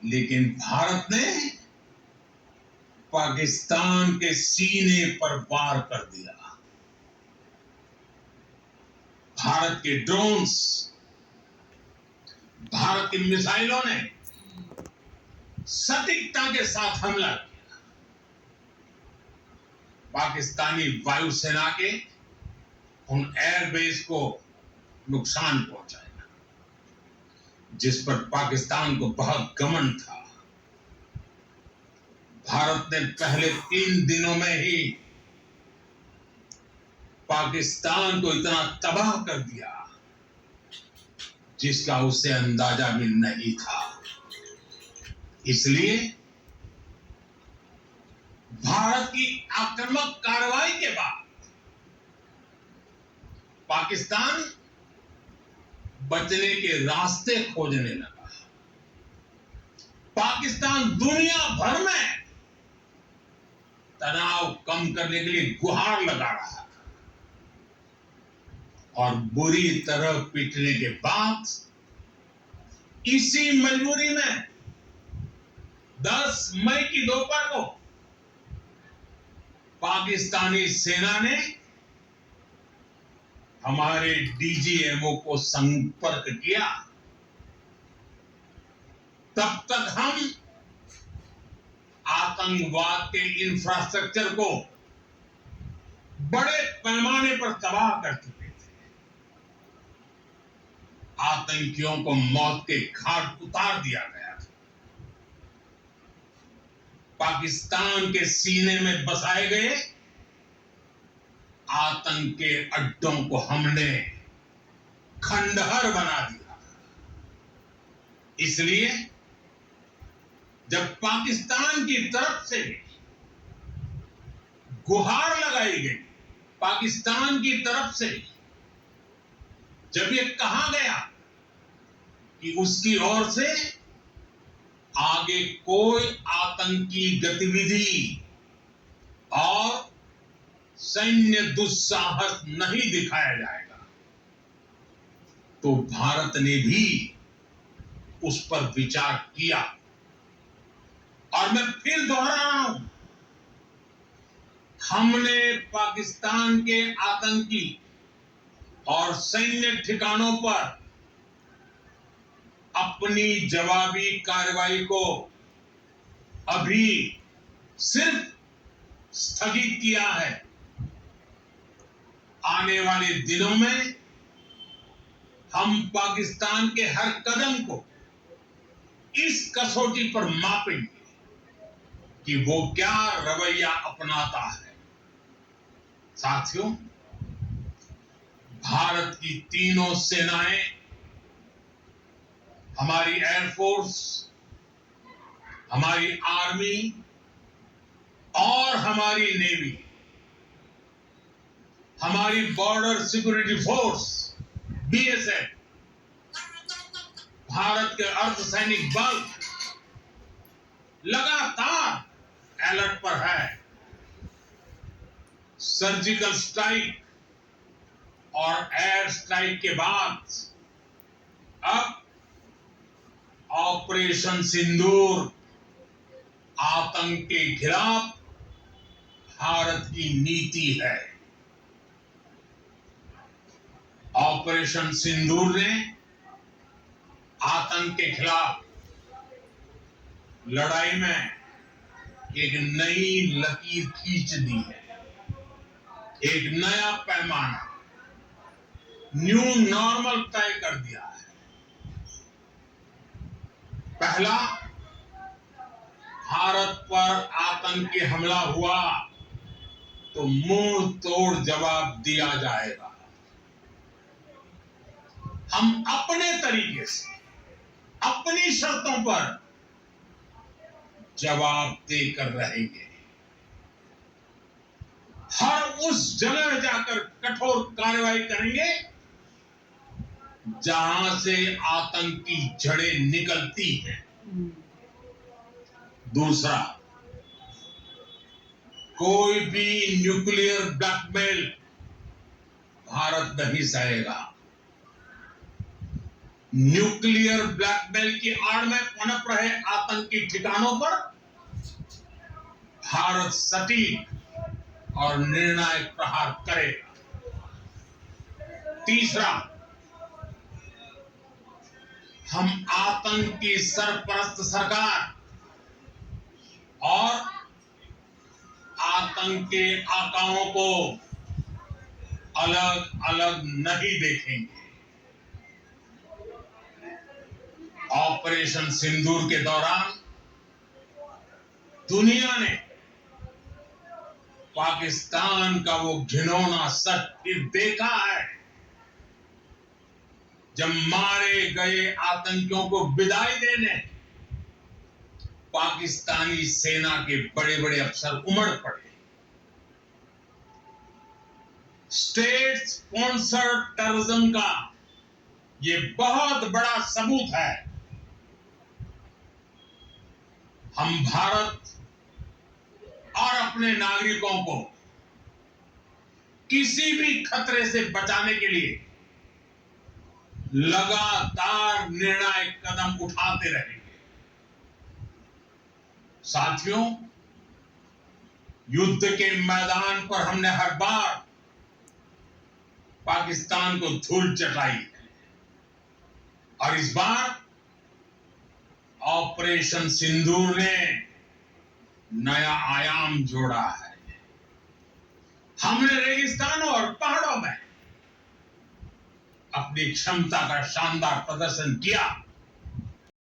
लेकिन भारत ने पाकिस्तान के सीने पर वार कर दिया। भारत के ड्रोन्स, भारत की मिसाइलों ने सटीकता के साथ हमला किया। पाकिस्तानी वायुसेना के उन एयरबेस को नुकसान पहुंचाया, जिस पर पाकिस्तान को बहुत घमंड था। भारत ने पहले 3 दिनों में ही पाकिस्तान को इतना तबाह कर दिया जिसका उसे अंदाजा भी नहीं था। इसलिए भारत की आक्रामक कार्रवाई के बाद पाकिस्तान बचने के रास्ते खोजने लगा। पाकिस्तान दुनिया भर में तनाव कम करने के लिए गुहार लगा रहा था और बुरी तरह पिटने के बाद इसी मजबूरी में 10 मई की दोपहर को पाकिस्तानी सेना ने हमारे डीजीएमओ को संपर्क किया। तब तक हम आतंकवाद के इंफ्रास्ट्रक्चर को बड़े पैमाने पर तबाह कर चुके थे। आतंकियों को मौत के घाट उतार दिया गया था। पाकिस्तान के सीने में बसाए गए आतंक के अड्डों को हमने खंडहर बना दिया। इसलिए जब पाकिस्तान की तरफ से गुहार लगाई गई, पाकिस्तान की तरफ से जब ये कहा गया कि उसकी ओर से आगे कोई आतंकी गतिविधि और सैन्य दुस्साहस नहीं दिखाया जाएगा, तो भारत ने भी उस पर विचार किया। और मैं फिर दोहरा रहा हूं, हमने पाकिस्तान के आतंकी और सैन्य ठिकानों पर अपनी जवाबी कार्रवाई को अभी सिर्फ स्थगित किया है। आने वाले दिनों में हम पाकिस्तान के हर कदम को इस कसौटी पर मापेंगे कि वो क्या रवैया अपनाता है। साथियों, भारत की तीनों सेनाएं, हमारी एयरफोर्स, हमारी आर्मी और हमारी नेवी, हमारी border security force BSF, Bharat के अर्धसैनिक बल लगातार अलर्ट पर है। सर्जिकल स्ट्राइक और एयर स्ट्राइक के बाद अब ऑपरेशन सिंदूर आतंक के खिलाफ भारत की नीति है। ऑपरेशन सिंदूर ने आतंक के खिलाफ लड़ाई में एक नई लकीर खींच दी है, एक नया पैमाना, न्यू नॉर्मल तय कर दिया है। पहला, भारत पर आतंकी हमला हुआ तो मुंह तोड़ जवाब दिया जाएगा। हम अपने तरीके से, अपनी शर्तों पर जवाब देकर रहेंगे। हर उस जगह जाकर कठोर कार्रवाई करेंगे जहां से आतंक की जड़ें निकलती हैं। दूसरा, कोई भी न्यूक्लियर ब्लैकमेल भारत नहीं सहेगा। न्यूक्लियर ब्लैकमेल की आड़ में पनप रहे आतंकी ठिकानों पर भारत सटीक और निर्णायक प्रहार करेगा। तीसरा, हम आतंक की सरपरस्त सरकार और आतंक के आकाओं को अलग अलग नहीं देखेंगे। ऑपरेशन सिंदूर के दौरान दुनिया ने पाकिस्तान का वो घिनौना सच फिर देखा है, जब मारे गए आतंकियों को विदाई देने पाकिस्तानी सेना के बड़े बड़े अफसर उमड़ पड़े। स्टेट स्पॉन्सर्ड टेररिज्म का ये बहुत बड़ा सबूत है। हम भारत और अपने नागरिकों को किसी भी खतरे से बचाने के लिए लगातार निर्णायक कदम उठाते रहेंगे। साथियों, युद्ध के मैदान पर हमने हर बार पाकिस्तान को धूल चटाई है और इस बार ऑपरेशन सिंदूर ने नया आयाम जोड़ा है। हमने रेगिस्तानों और पहाड़ों में अपनी क्षमता का शानदार प्रदर्शन किया